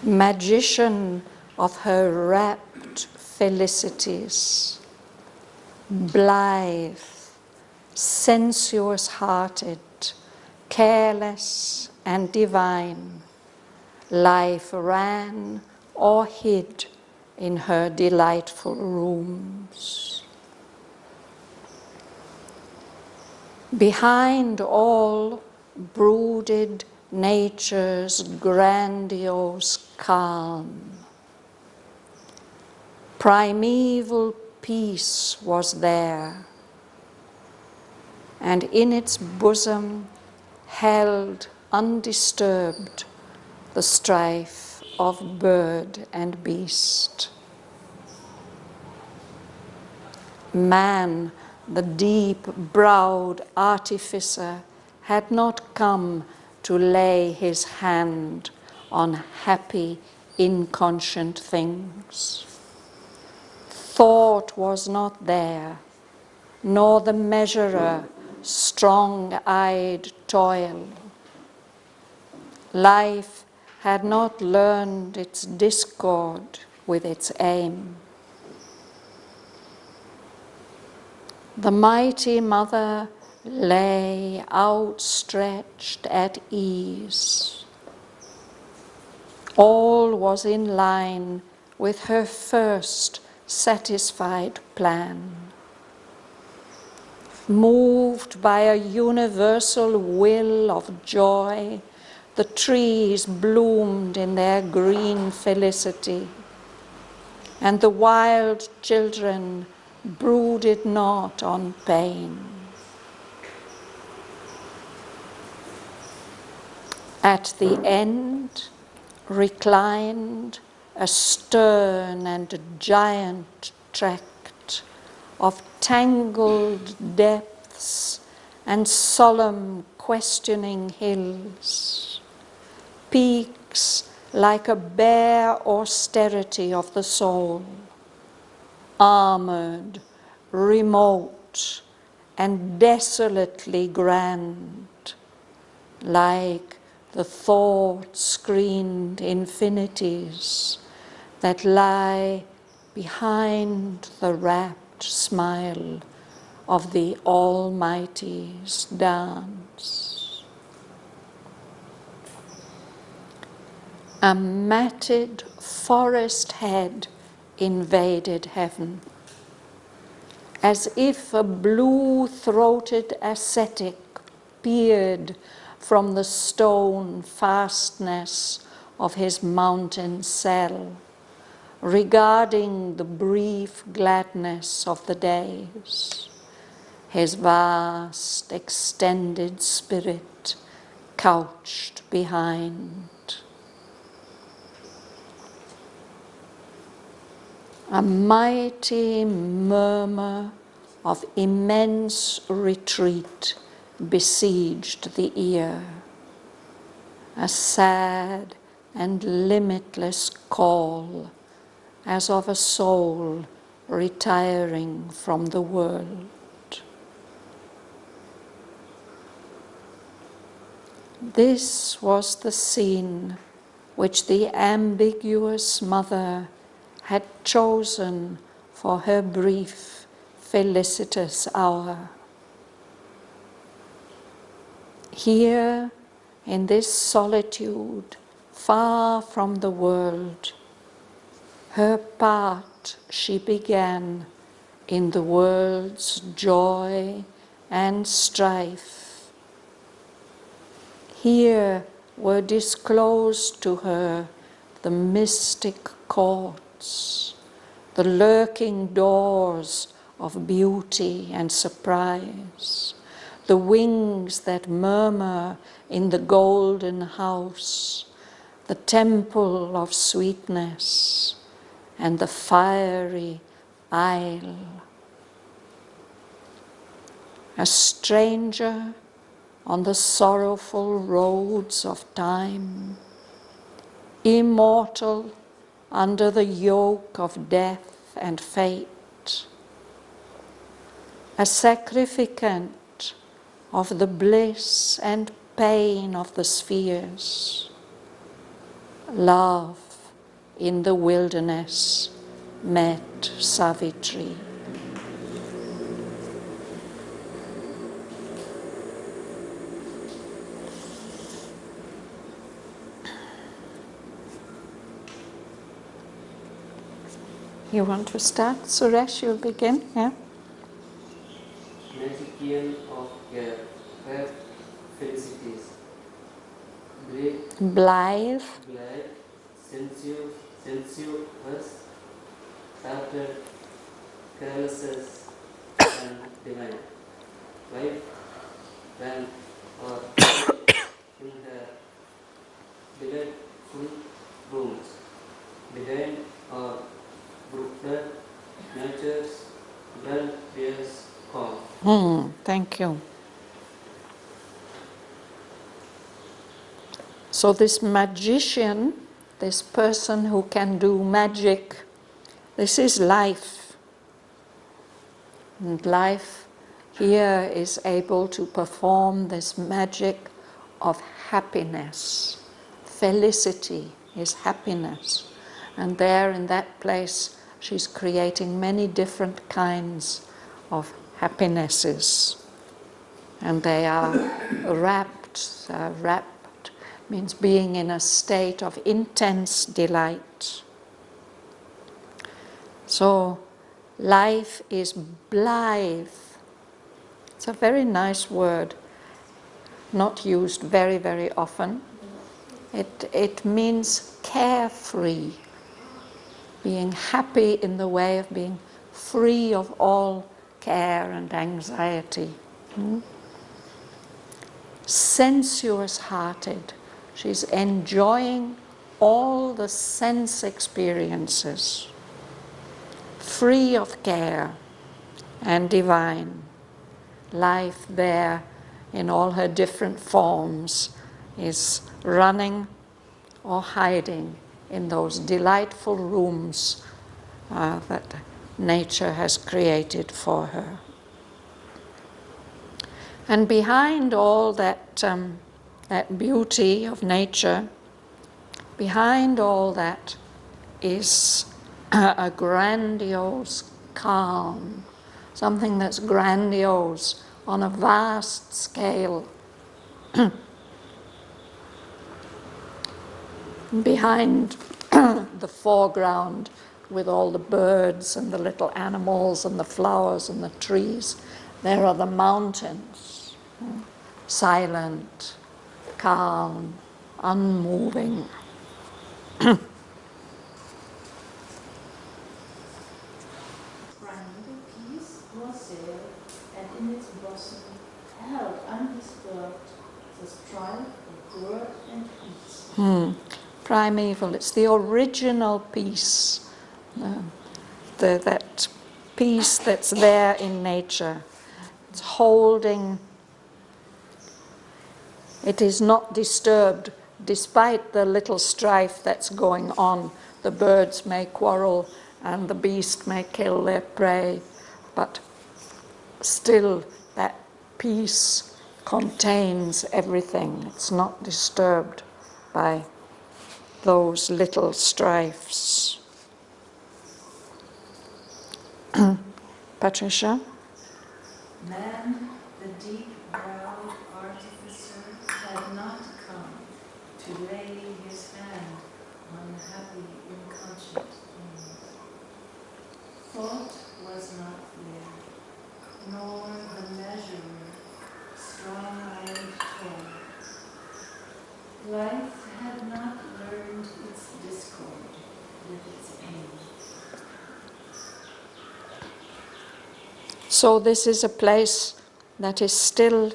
magician of her rapt felicities, blithe, sensuous-hearted, careless and divine, life ran or hid in her delightful rooms. Behind all brooded nature's grandiose calm. Primeval peace was there, and in its bosom held undisturbed the strife of bird and beast. Man, the deep-browed artificer, had not come to lay his hand on happy, inconscient things. Thought was not there, nor the measurer, strong-eyed toil. Life had not learned its discord with its aim. The mighty mother lay outstretched at ease. All was in line with her first satisfied plan. Moved by a universal will of joy, the trees bloomed in their green felicity, and the wild children brooded not on pain. At the end reclined a stern and giant tract of tangled depths and solemn questioning hills, peaks like a bare austerity of the soul, armored, remote, and desolately grand, like the thought-screened infinities that lie behind the rapt smile of the Almighty's dance. A matted forest head invaded heaven, as if a blue-throated ascetic peered from the stone fastness of his mountain cell, regarding the brief gladness of the days, his vast extended spirit couched behind. A mighty murmur of immense retreat besieged the ear, a sad and limitless call as of a soul retiring from the world. This was the scene which the ambiguous mother had chosen for her brief, felicitous hour. Here, in this solitude, far from the world, her part she began in the world's joy and strife. Here were disclosed to her the mystic courts, the lurking doors of beauty and surprise, the wings that murmur in the golden house, the temple of sweetness, and the fiery isle. A stranger on the sorrowful roads of time, immortal under the yoke of death and fate, a sacrificant of the bliss and pain of the spheres, love in the wilderness met Savitri. You want to start? Suresh, you'll begin, yeah? Magician of care, her felicities. Blithe, sensuous, sheltered, careless, and divine. Wife, when or in her delightful rooms, behind or brooked nature's dull bears calm. Thank you. So this magician, this person who can do magic, this is life. And life here is able to perform this magic of happiness. Felicity is happiness. And there in that place, she's creating many different kinds of happinesses. And they are rapt. Rapt means being in a state of intense delight. So life is blithe. It's a very nice word, not used very, very often. It means carefree, being happy in the way of being free of all care and anxiety. Sensuous-hearted, she's enjoying all the sense experiences, free of care and divine. Life there in all her different forms is running or hiding in those delightful rooms that nature has created for her. And behind all that, that beauty of nature, behind all that is a grandiose calm, something that's grandiose on a vast scale. Behind the foreground with all the birds and the little animals and the flowers and the trees, there are the mountains, silent, calm, unmoving. Primeval peace was there, and in its bosom held undisturbed the strife of word and peace. Primeval, it's the original peace, that peace that's there in nature. It's holding, it is not disturbed despite the little strife that's going on. The birds may quarrel and the beast may kill their prey, but still that peace contains everything. It's not disturbed by those little strifes. Patricia? Man, the deep-browed artificer, had not come to lay his hand on happy, inconscient things. Thought was not there, nor the measurer, strong-ironed toil. Life had not learned its discord with its aim. So this is a place that is still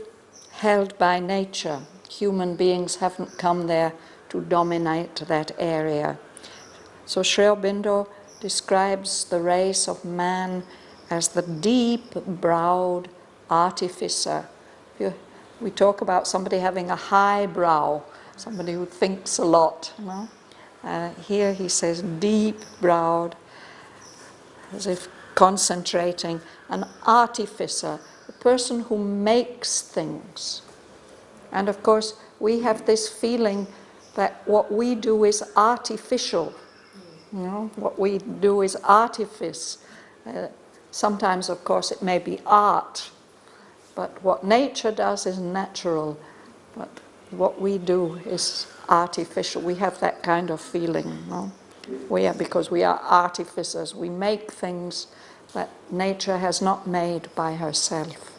held by nature. Human beings haven't come there to dominate that area. So Sri Aurobindo describes the race of man as the deep-browed artificer. We talk about somebody having a high brow, somebody who thinks a lot. You know? Here he says deep-browed, as if concentrating, an artificer, a person who makes things. And of course, we have this feeling that what we do is artificial. You know, what we do is artifice. Sometimes, of course, it may be art, but what nature does is natural. But what we do is artificial. We have that kind of feeling, no? Because we are artificers. We make things that nature has not made by herself.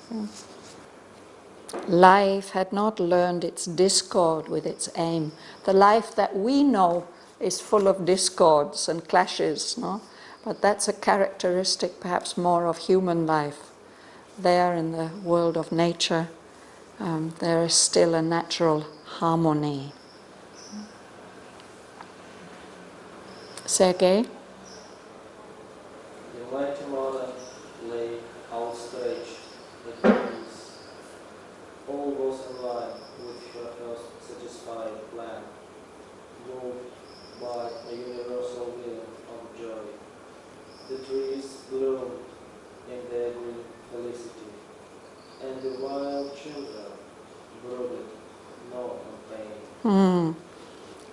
Life had not learned its discord with its aim. The life that we know is full of discords and clashes, no? But that's a characteristic perhaps more of human life. There in the world of nature, there is still a natural harmony. Sergei? The mighty mother lay outstretched at her knees. All was in line with her first satisfied plan, moved by a universal will of joy. The trees bloomed in their green felicity, and the wild children brooded no complaint.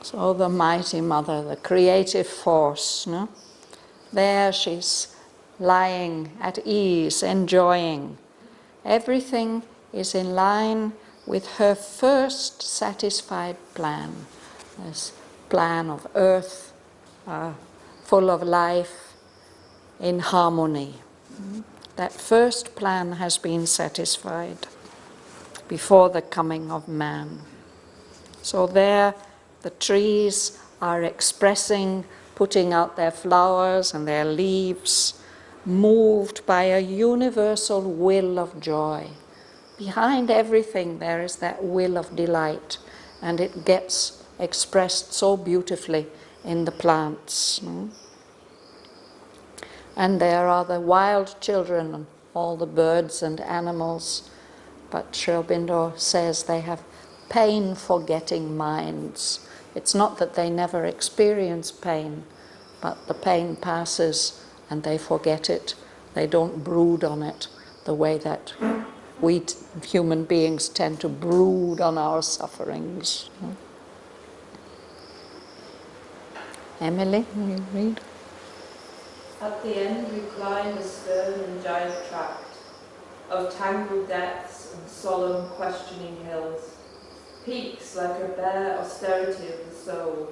So the mighty mother, the creative force, no? There she's lying at ease, enjoying. Everything is in line with her first satisfied plan. This plan of earth, full of life, in harmony. That first plan has been satisfied before the coming of man. So there the trees are expressing, putting out their flowers and their leaves, moved by a universal will of joy. Behind everything there is that will of delight, and it gets expressed so beautifully in the plants. And there are the wild children, all the birds and animals, but Sri Aurobindo says they have pain-forgetting minds. It's not that they never experience pain, but the pain passes and they forget it. They don't brood on it the way that we human beings tend to brood on our sufferings. Emily, will you read? At the end recline the stern and giant tract of tangled depths and solemn questioning hills, peaks like a bare austerity of the soul,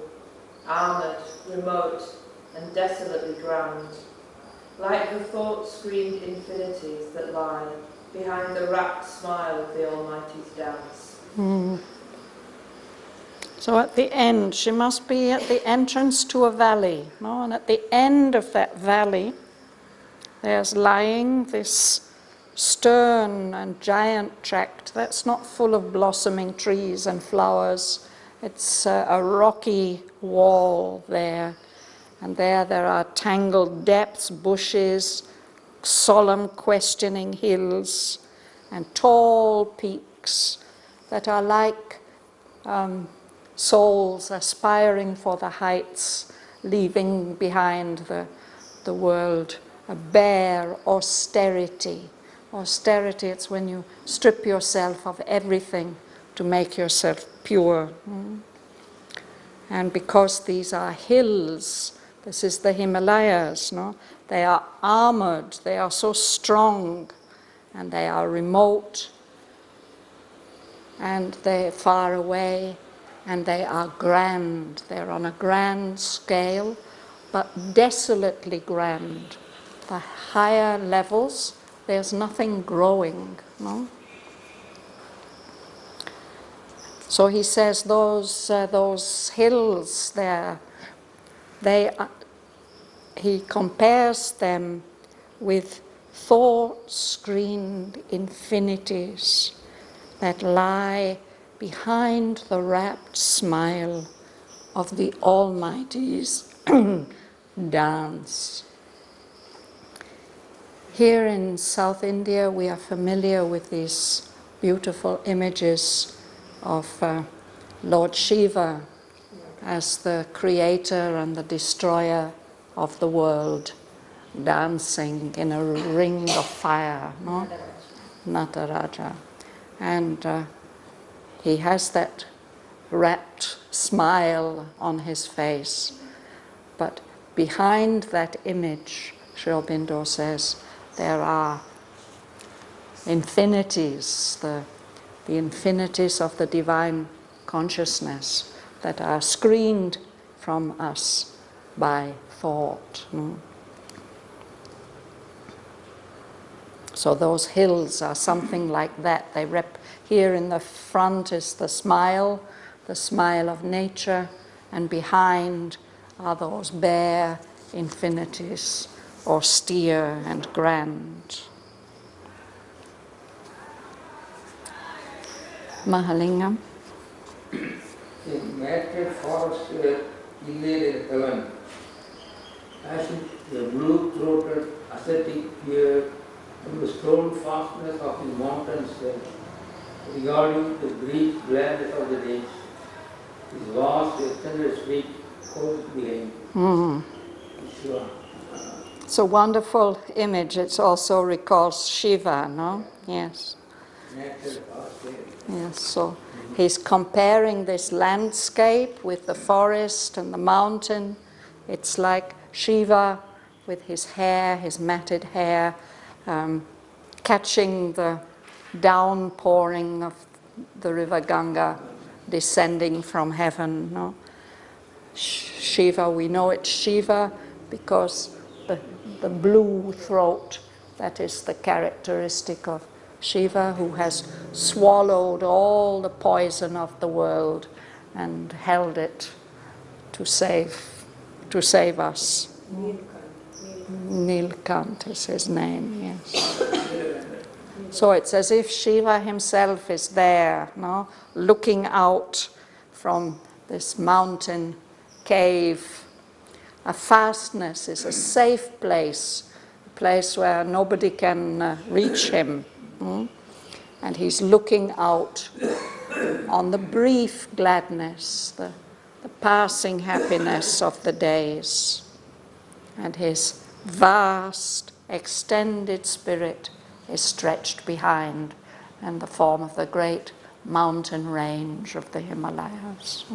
armoured, remote, and desolately grand, like the thought-screened infinities that lie behind the rapt smile of the Almighty's dance. So at the end, she must be at the entrance to a valley, no? And at the end of that valley, there's lying this stern and giant tract that's not full of blossoming trees and flowers. It's a rocky wall there, and there are tangled depths, bushes, solemn questioning hills, and tall peaks that are like souls aspiring for the heights, leaving behind the world a bare austerity. Austerity, it's when you strip yourself of everything to make yourself pure. And because these are hills, this is the Himalayas, no? They are armored, they are so strong, and they are remote, and they're far away, and they are grand. They're on a grand scale, but desolately grand. The higher levels, there's nothing growing, no? So he says those hills there, he compares them with thought-screened infinities that lie behind the rapt smile of the Almighty's dance. Here in South India, we are familiar with these beautiful images of Lord Shiva as the creator and the destroyer of the world, dancing in a ring of fire, no? Nataraja. And he has that rapt smile on his face. But behind that image, Sri Aurobindo says, there are infinities, the infinities of the divine consciousness that are screened from us by thought. So those hills are something like that. Here in the front is the smile of nature, and behind are those bare infinities, austere and grand. Mahalingam. The matter forest invaded heaven, as if the blue-throated ascetic peered from the stone fastness of the mountains regarding the brief gladness of the days. His vast extended street close behind. Shiva. It's a wonderful image. It also recalls Shiva, no? Yes. Yes, so he's comparing this landscape with the forest and the mountain. It's like Shiva with his hair, his matted hair, catching the downpouring of the river Ganga descending from heaven. No? Shiva, we know it's Shiva because the blue throat, that is the characteristic of Shiva, who has swallowed all the poison of the world and held it to save us. Nilkant is his name, yes. So it's as if Shiva himself is there, no? Looking out from this mountain cave. A fastness is a safe place, a place where nobody can reach him. And he's looking out on the brief gladness, the passing happiness of the days. And his vast, extended spirit is stretched behind in the form of the great mountain range of the Himalayas.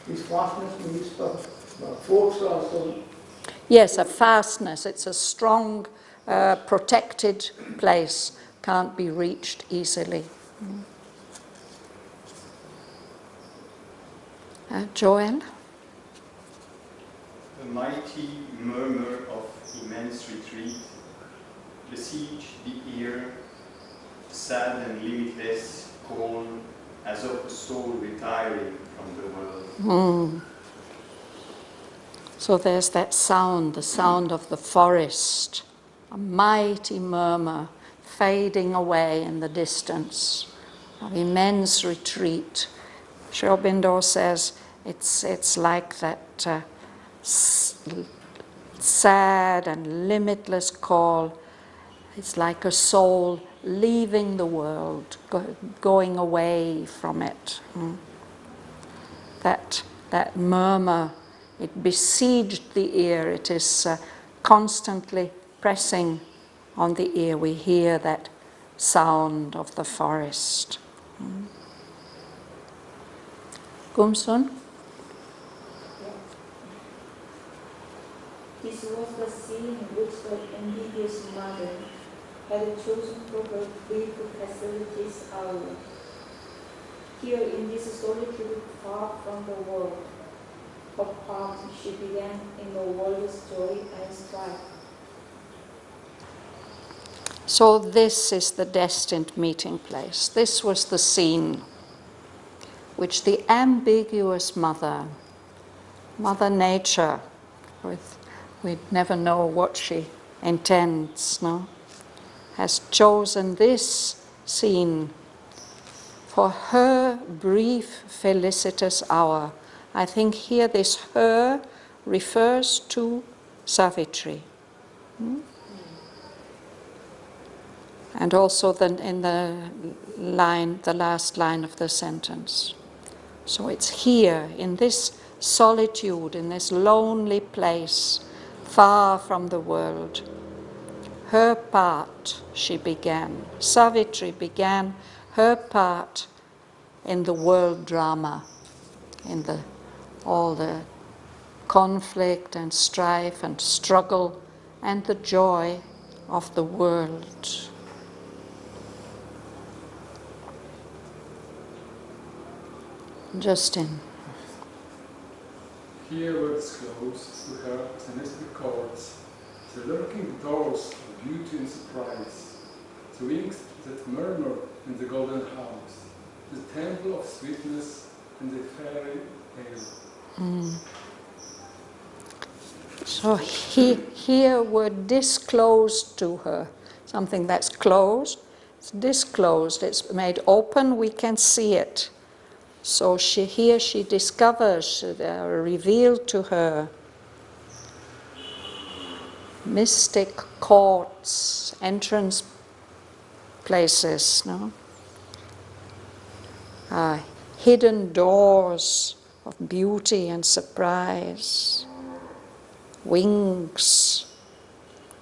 This fastness means force also. Yes, a fastness. It's a strong, protected place. Can't be reached easily. Joel? A mighty murmur of immense retreat besieged the ear, sad and limitless, call as of a soul retiring from the world. So there's that sound, the sound of the forest, a mighty murmur fading away in the distance, of immense retreat. Sri Aurobindo says it's like that sad and limitless call. It's like a soul leaving the world, going away from it. That murmur, it besieged the ear. It is constantly pressing on the ear. We hear that sound of the forest. Gumsun? This was the scene in which the ambiguous mother had chosen for her brief facilities hour. Here in this solitude far from the world, her path she began in the world's joy and strife. So this is the destined meeting place. This was the scene which the ambiguous mother, Mother Nature, we never know what she intends, no? Has chosen this scene for her brief felicitous hour. I think here this her refers to Savitri. And also in the last line of the sentence. So it's here, in this solitude, in this lonely place, far from the world. Her part she began. Savitri began her part in the world drama, in all the conflict and strife and struggle and the joy of the world. Justin. Here were disclosed to her synthetic chords, the lurking doors of beauty and surprise, the wings that murmur in the golden house, the temple of sweetness and the fairy tale. So here were disclosed to her. Something that's closed, it's disclosed, it's made open, we can see it. So here she discovers, revealed to her, mystic courts, entrance places, no? Hidden doors of beauty and surprise, wings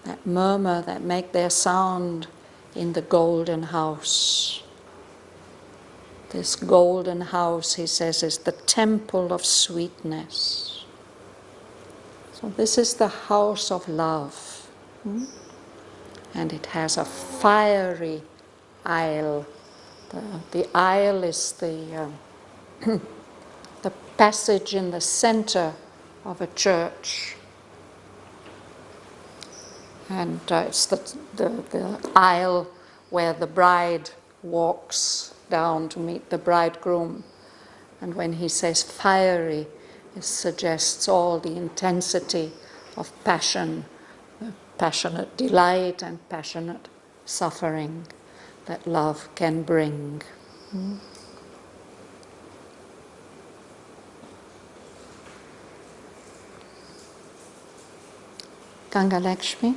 that murmur, that make their sound in the golden house. This golden house, he says, is the temple of sweetness. So this is the house of love. And it has a fiery aisle. The aisle is the passage in the center of a church. And it's the aisle where the bride walks down to meet the bridegroom. And when he says fiery, it suggests all the intensity of passion, passionate delight and passionate suffering that love can bring. Ganga Lakshmi.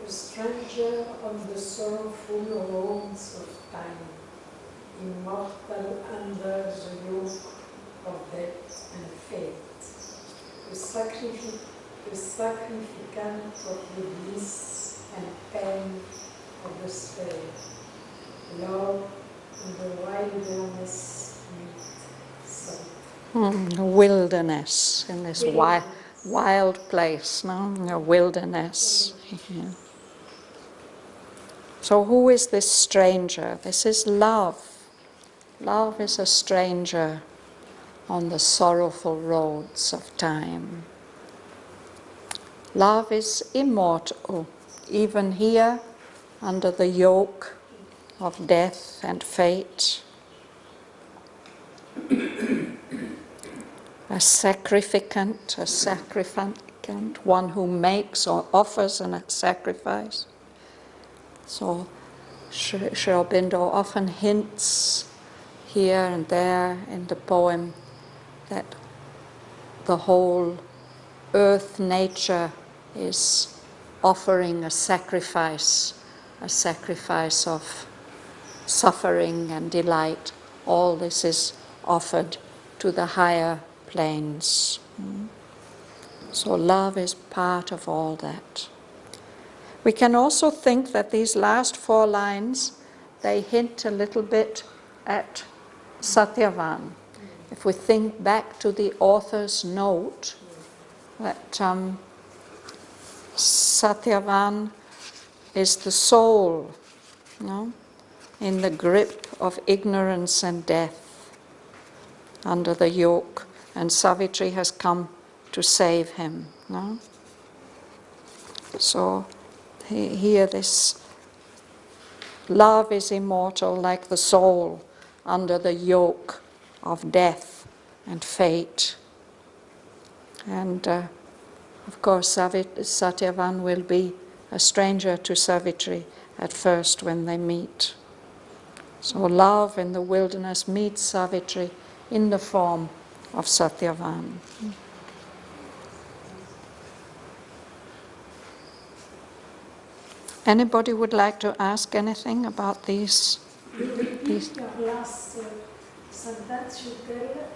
A stranger on the sorrowful roads of time, immortal under the yoke of death and fate, a sacrificant of the bliss and pain of the spirit, love in the wilderness meet Savitri. Wilderness, in this wild place, no? A wilderness. Yeah. So who is this stranger? This is love. Love is a stranger on the sorrowful roads of time. Love is immortal, even here under the yoke of death and fate. A sacrificant, one who makes or offers a sacrifice. So Sri Aurobindo often hints here and there in the poem that the whole earth nature is offering a sacrifice of suffering and delight. All this is offered to the higher planes. So love is part of all that. We can also think that these last 4 lines, they hint a little bit at Satyavan. If we think back to the author's note, that Satyavan is the soul, no? In the grip of ignorance and death, under the yoke, and Savitri has come to save him. No? So here this love is immortal like the soul under the yoke of death and fate. And of course Satyavan will be a stranger to Savitri at first when they meet. So love in the wilderness meets Savitri in the form of Satyavan. Anybody would like to ask anything about these? Your last sentence, you tell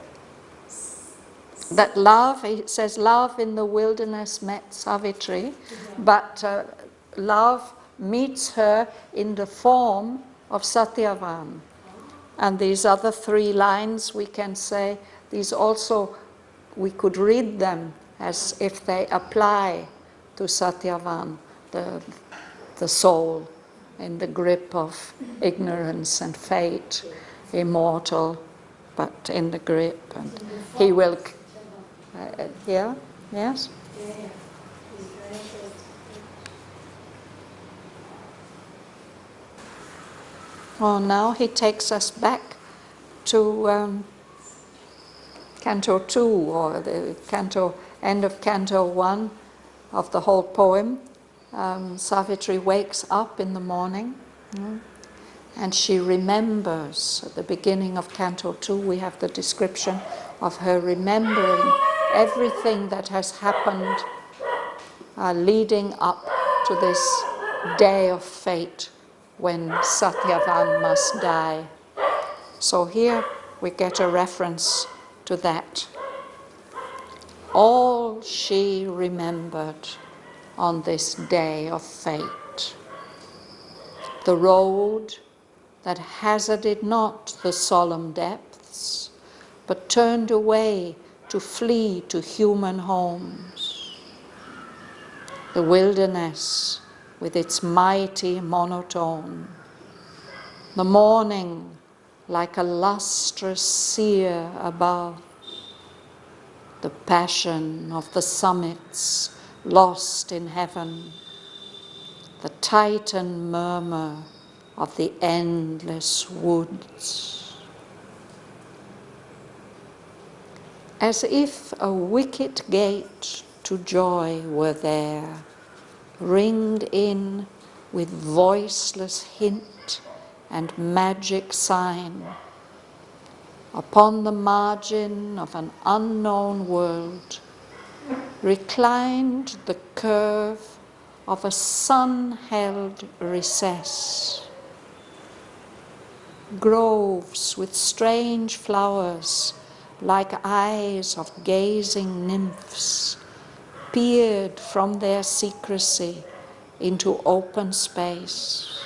that love, it says love in the wilderness met Savitri, but love meets her in the form of Satyavan. And these other 3 lines, we can say, these also we could read them as if they apply to Satyavan, the soul in the grip of ignorance and fate, immortal, but in the grip. And he will... yeah? Yes? Oh, now he takes us back to Canto 2, or the end of Canto 1 of the whole poem. Savitri wakes up in the morning, and she remembers. At the beginning of Canto 2 we have the description of her remembering everything that has happened leading up to this day of fate when Satyavan must die. So here we get a reference to that. All she remembered on this day of fate. The road that hazarded not the solemn depths, but turned away to flee to human homes. The wilderness with its mighty monotone. The morning like a lustrous seer above. The passion of the summits lost in heaven. The Titan murmur of the endless woods. As if a wicket gate to joy were there, ringed in with voiceless hint and magic sign, upon the margin of an unknown world, reclined the curve of a sun-held recess. Groves with strange flowers, like eyes of gazing nymphs, peered from their secrecy into open space.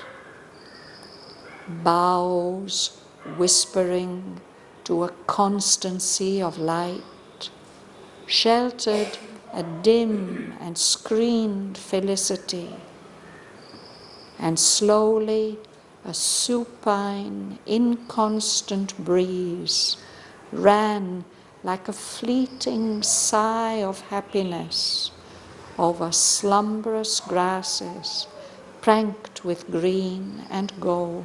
Boughs whispering to a constancy of light, sheltered a dim and screened felicity, and slowly a supine, inconstant breeze ran like a fleeting sigh of happiness over slumberous grasses pranked with green and gold.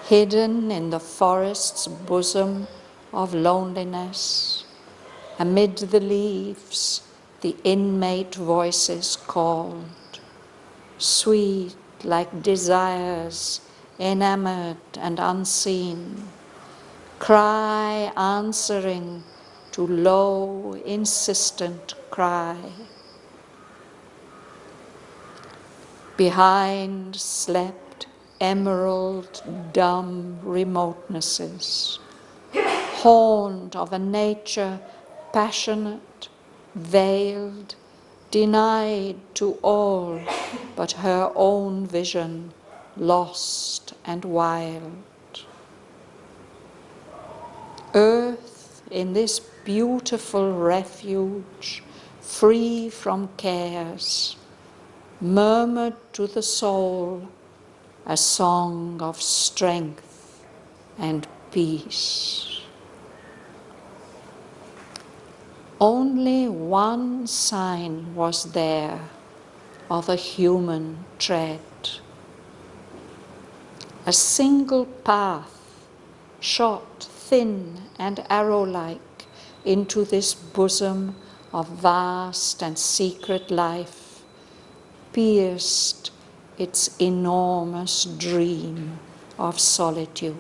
Hidden in the forest's bosom of loneliness, amid the leaves the inmate voices called, sweet like desires enamored and unseen, cry answering to low, insistent cry. Behind slept emerald, dumb remotenesses, horned of a nature passionate, veiled, denied to all but her own vision, lost and wild. Earth, in this beautiful refuge, free from cares, murmured to the soul a song of strength and peace. Only one sign was there of a human tread. A single path shot thin and arrow-like into this bosom of vast and secret life, pierced its enormous dream of solitude.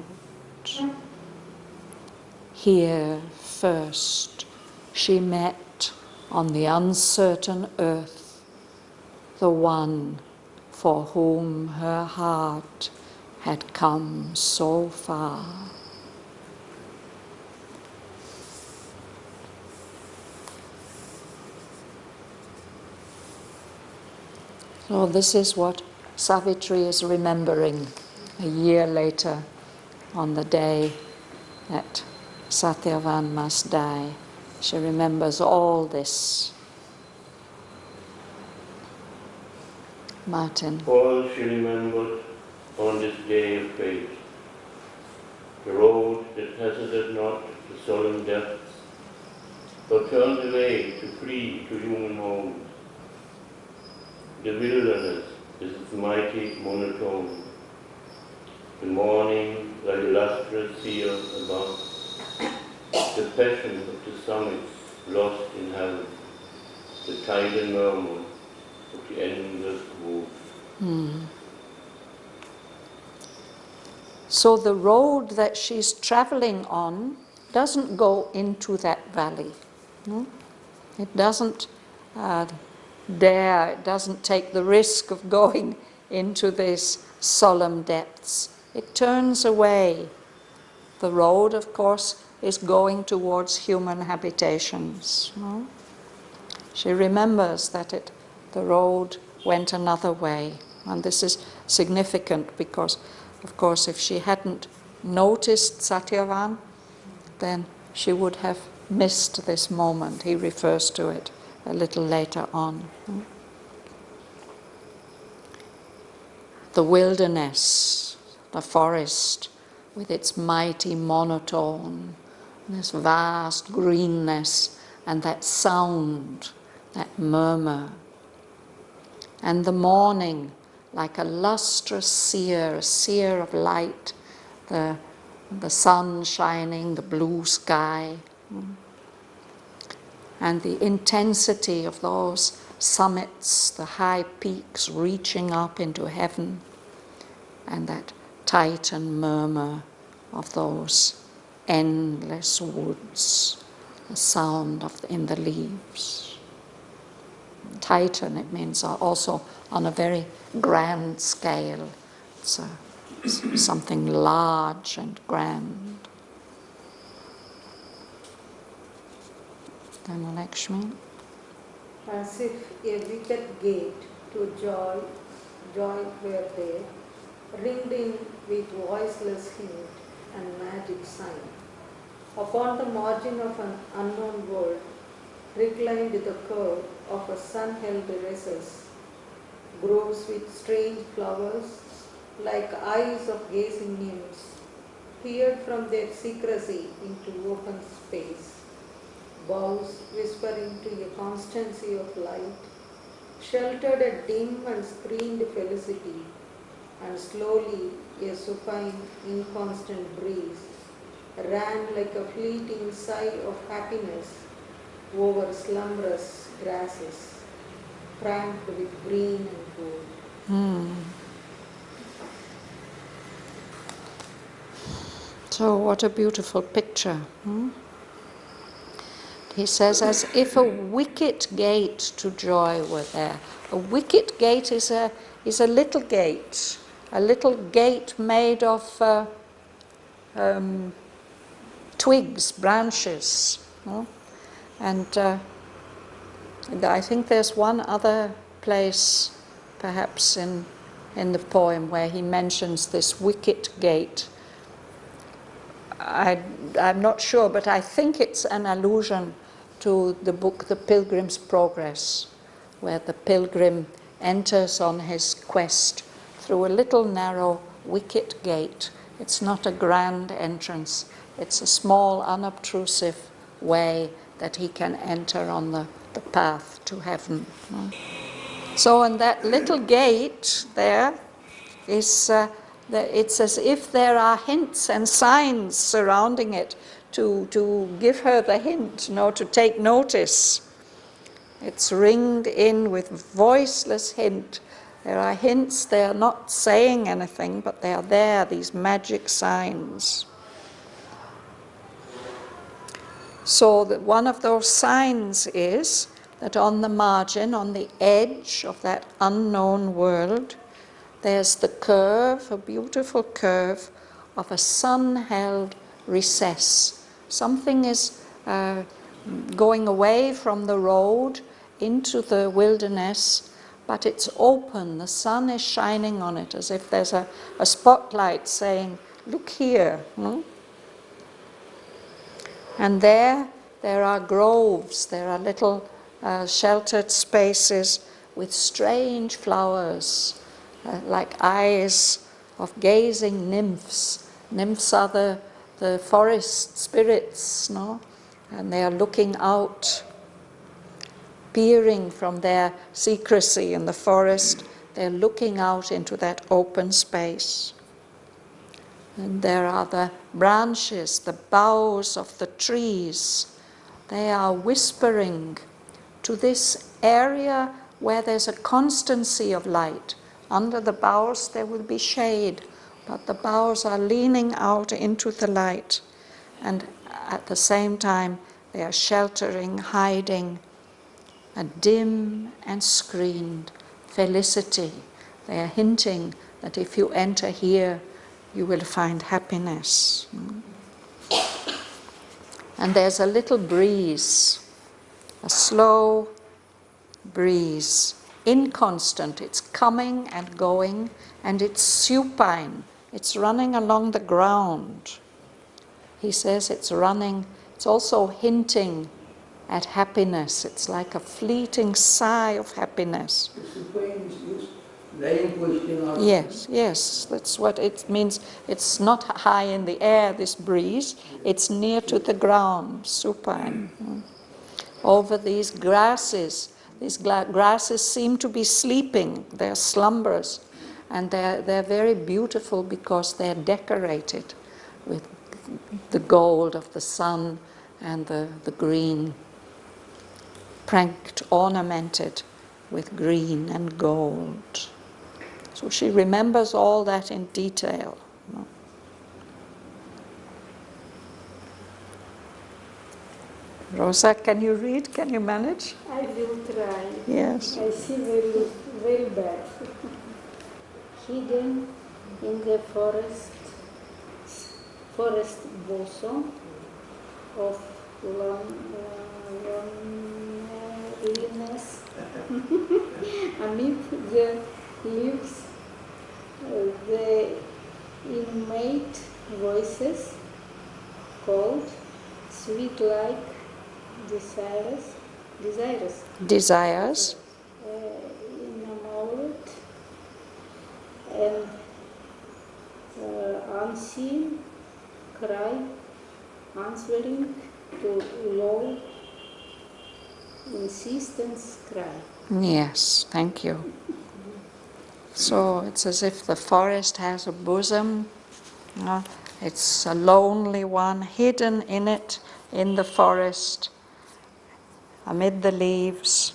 Here first she met on the uncertain earth the one for whom her heart had come so far. So this is what Savitri is remembering a year later on the day that Satyavan must die. She remembers all this. Martin. All she remembered on this day of fate, the road that hazarded not the solemn depths, but turned away to flee to human homes. The wilderness is its mighty monotone, the morning like a lustrous seal above, the passion of the summit lost in heaven, the tidal murmur of the endless woods. So the road that she's traveling on doesn't go into that valley. It doesn't it doesn't take the risk of going into these solemn depths. It turns away. The road, of course, is going towards human habitations. She remembers that the road went another way. And this is significant because, of course, if she hadn't noticed Satyavan, then she would have missed this moment. He refers to it a little later on. The wilderness, the forest, with its mighty monotone, this vast greenness, and that sound, that murmur. And the morning, like a lustrous seer, a seer of light, the sun shining, the blue sky, and the intensity of those summits, the high peaks reaching up into heaven, and that Titan murmur of those endless woods, the sound in the leaves. Titan, it means, also on a very grand scale. It's something large and grand. Lakshmi. As if a wicket gate to joy were there, ringed in with voiceless hint and magic sign. Upon the margin of an unknown world, reclined the curve of a sun-held recess, groves with strange flowers, like eyes of gazing nymphs, peered from their secrecy into open space. Boughs whispering to a constancy of light, sheltered a dim and screened felicity, and slowly a supine, inconstant breeze ran like a fleeting sigh of happiness over slumberous grasses, pranked with green and gold. So what a beautiful picture. He says, as if a wicket gate to joy were there. A wicket gate is a little gate made of twigs, branches. And I think there's one other place, perhaps in the poem, where he mentions this wicket gate. I'm not sure, but I think it's an allusion to the book The Pilgrim's Progress, where the pilgrim enters on his quest through a little narrow wicket gate. It's not a grand entrance, it's a small, unobtrusive way that he can enter on the path to heaven. So in that little gate there is, it's as if there are hints and signs surrounding it to give her the hint, to take notice. It's ringed in with voiceless hint. There are hints, they are not saying anything, but they are there, these magic signs. So that one of those signs is that on the margin, on the edge of that unknown world, there's the curve, a beautiful curve of a sun-held recess. Something is going away from the road into the wilderness, but it's open. The sun is shining on it as if there's a spotlight saying, look here. And there are groves, there are little sheltered spaces with strange flowers, like eyes of gazing nymphs. Nymphs are the forest spirits, no? And they are looking out, peering from their secrecy in the forest. They're looking out into that open space. And there are the branches, the boughs of the trees. They are whispering to this area where there's a constancy of light. Under the boughs there will be shade, but the boughs are leaning out into the light. And at the same time, they are sheltering, hiding a dim and screened felicity. They are hinting that if you enter here, you will find happiness. And there's a little breeze, a slow breeze, inconstant. It's coming and going, and it's supine. It's running along the ground. He says it's running, it's also hinting at happiness. It's like a fleeting sigh of happiness. Yes, that's what it means. It's not high in the air, this breeze. It's near to the ground, supine. Over these grasses seem to be sleeping. They're slumberous. And they're very beautiful because they're decorated with the gold of the sun and the green, pranked, ornamented with green and gold. So she remembers all that in detail. Rosa, can you read? Can you manage? I will try. Yes. I see very, very bad. Hidden in the forest bosom of loneliness, amid the leaves, the inmate voices called sweet like desires, enamored and unseen cry, answering to low insistence cry. Yes, thank you. So it's as if the forest has a bosom. It's a lonely one, hidden in it, in the forest, amid the leaves.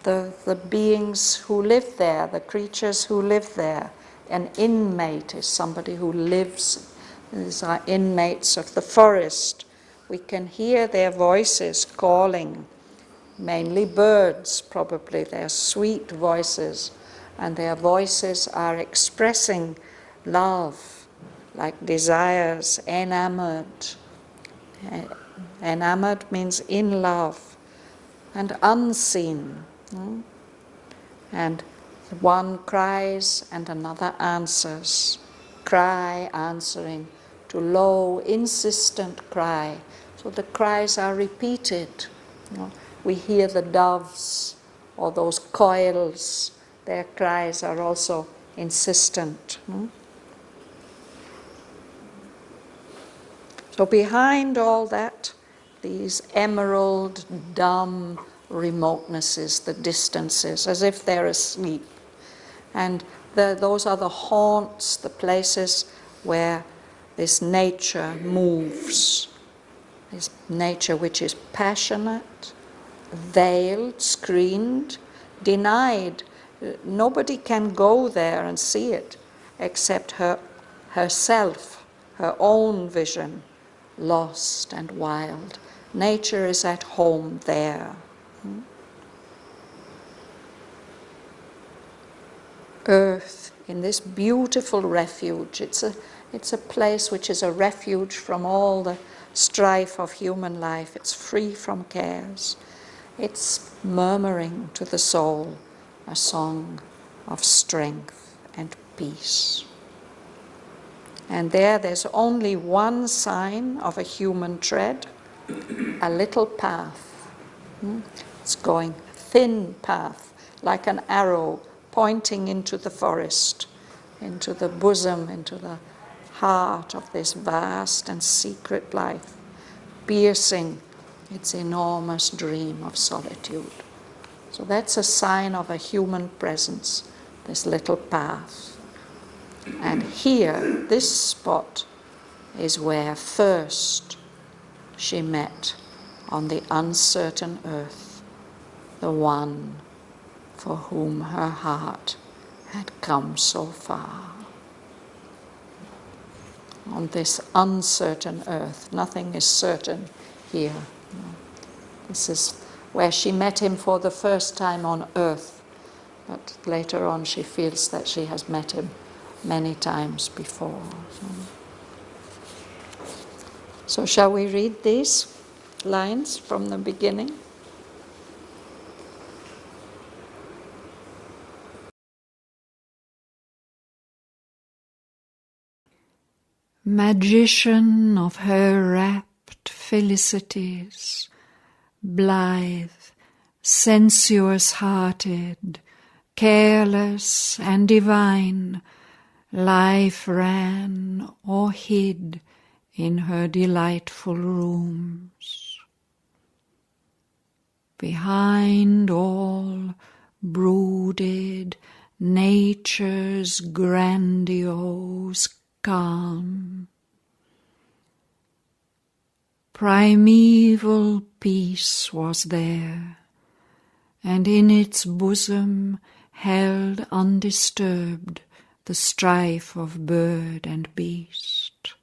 The beings who live there, the creatures who live there. An inmate is somebody who lives. These are inmates of the forest. We can hear their voices calling, mainly birds probably, their sweet voices, and their voices are expressing love, like desires, enamored. Enamored means in love, and unseen. And one cries and another answers. Cry answering to low, insistent cry. So the cries are repeated. We hear the doves or those coils. Their cries are also insistent. So behind all that, these emerald, dumb remotenesses, the distances, as if they're asleep. And those are the haunts, the places where this nature moves. This nature which is passionate, veiled, screened, denied. Nobody can go there and see it except herself, her own vision, lost and wild. Nature is at home there. Earth, in this beautiful refuge, it's a place which is a refuge from all the strife of human life. It's free from cares. It's murmuring to the soul a song of strength and peace. And there's only one sign of a human tread, a little path. It's going thin path, like an arrow pointing into the forest, into the bosom, into the heart of this vast and secret life, piercing its enormous dream of solitude. So that's a sign of a human presence, this little path. And here, this spot, is where first she met on the uncertain earth the one for whom her heart had come so far. On this uncertain earth, nothing is certain here. This is where she met him for the first time on earth, but later on she feels that she has met him many times before. So shall we read these lines from the beginning? Magician of her rapt felicities, blithe, sensuous-hearted, careless and divine, life ran or hid in her delightful rooms. Behind all brooded nature's grandiose calm. Primeval peace was there, and in its bosom held undisturbed the strife of bird and beast.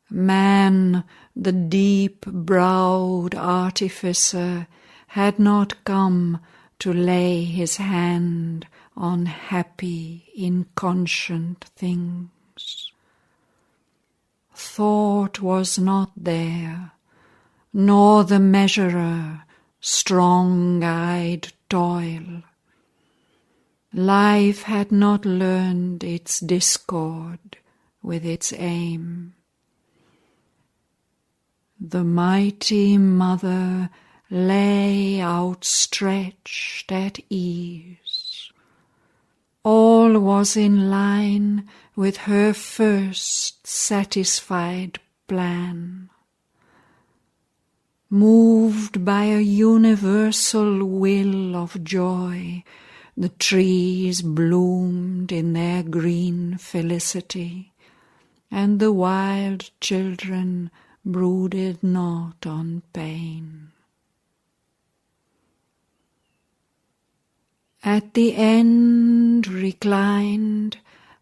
Man, the deep-browed artificer, had not come to lay his hand on happy, inconscient things. Thought was not there, nor the measurer, strong-eyed toil. Life had not learned its discord with its aim. The mighty mother lay outstretched at ease. All was in line with her first satisfied plan. Moved by a universal will of joy, the trees bloomed in their green felicity, and the wild children brooded not on pain. At the end reclined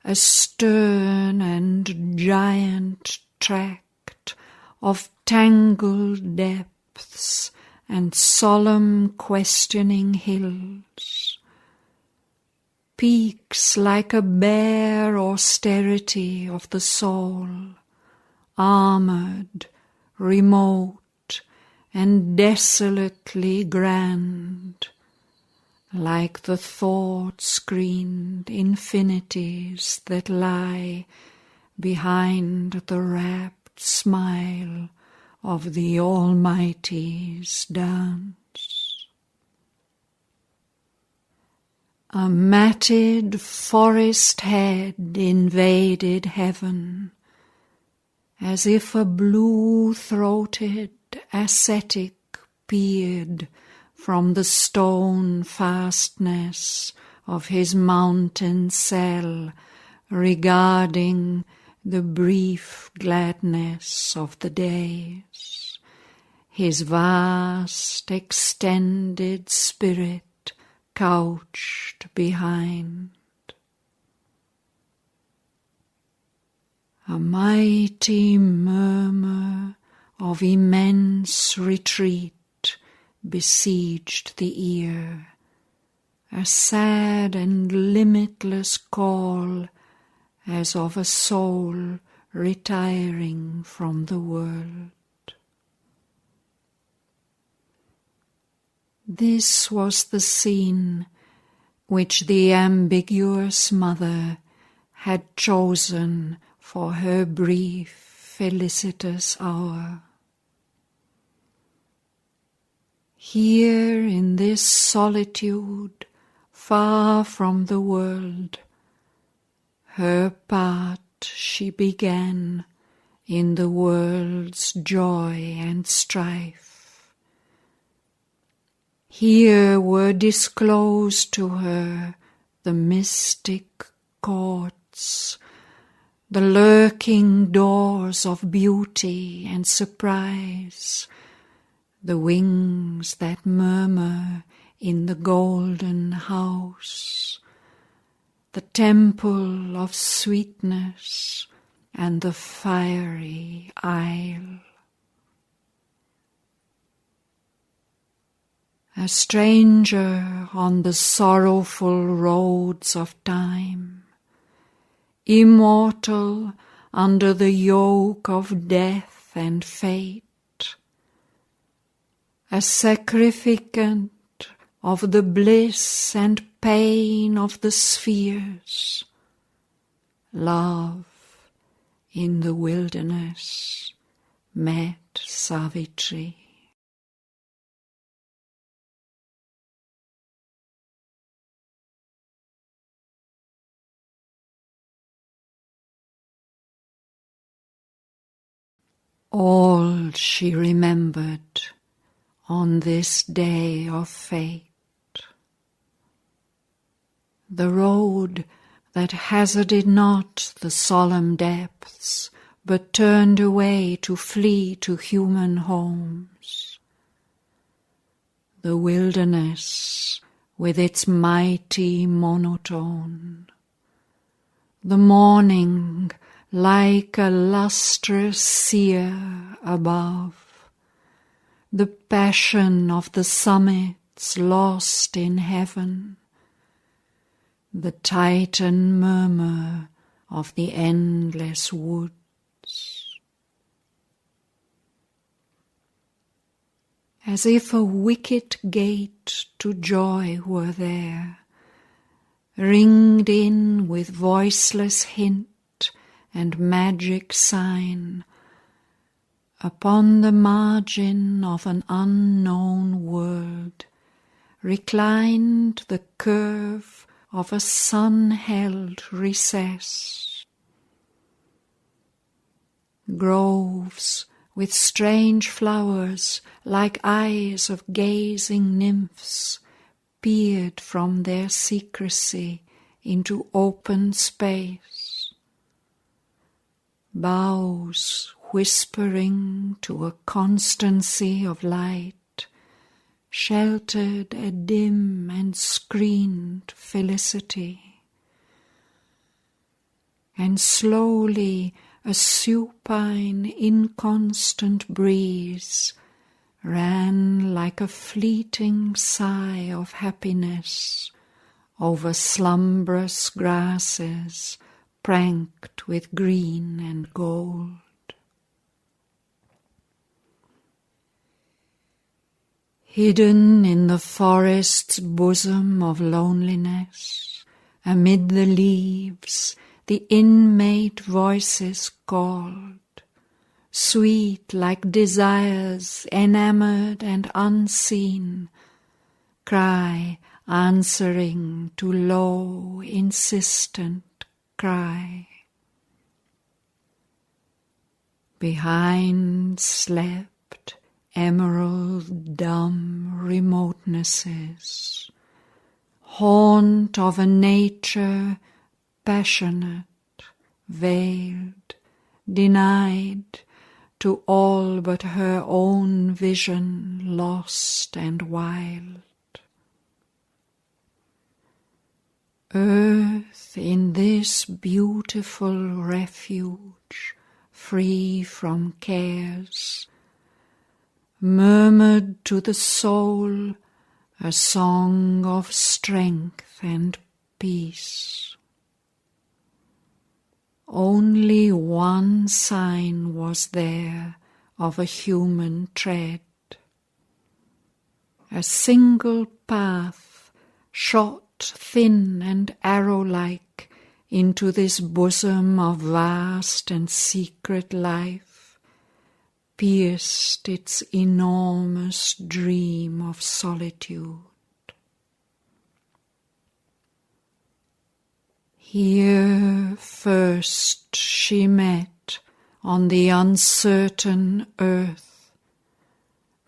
a stern and giant tract of tangled depths and solemn questioning hills, peaks like a bare austerity of the soul, armored, remote, and desolately grand, like the thought-screened infinities that lie behind the rapt smile of the Almighty's dance. A matted forest head invaded heaven, as if a blue-throated ascetic peered from the stone fastness of his mountain cell, regarding the brief gladness of the days, his vast extended spirit couched behind. A mighty murmur of immense retreat besieged the ear, a sad and limitless call as of a soul retiring from the world. This was the scene which the ambiguous mother had chosen for her brief felicitous hour. Here in this solitude, far from the world, her part she began in the world's joy and strife. Here were disclosed to her the mystic courts, the lurking doors of beauty and surprise, the wings that murmur in the golden house, the temple of sweetness and the fiery isle. A stranger on the sorrowful roads of time, immortal under the yoke of death and fate, a sacrificant of the bliss and pain of the spheres, love in the wilderness met Savitri. All she remembered on this day of fate, the road that hazarded not the solemn depths, but turned away to flee to human homes, the wilderness with its mighty monotone, the morning like a lustrous seer above, the passion of the summits lost in heaven, the Titan murmur of the endless woods. As if a wicket gate to joy were there, ringed in with voiceless hint and magic sign, upon the margin of an unknown world reclined the curve of a sun-held recess. Groves with strange flowers like eyes of gazing nymphs peered from their secrecy into open space. Boughs whispering to a constancy of light sheltered a dim and screened felicity, and slowly a supine, inconstant breeze ran like a fleeting sigh of happiness over slumbrous grasses pranked with green and gold. Hidden in the forest's bosom of loneliness, amid the leaves the inmate voices called, sweet like desires enamoured and unseen, cry answering to low, insistent cry. Behind slept emerald dumb remotenesses, haunt of a nature passionate, veiled, denied to all but her own vision, lost and wild. Earth in this beautiful refuge, free from cares, murmured to the soul a song of strength and peace. Only one sign was there of a human tread. A single path shot thin and arrow-like into this bosom of vast and secret life, pierced its enormous dream of solitude. Here first she met on the uncertain earth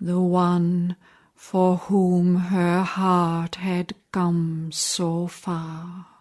the one for whom her heart had come so far.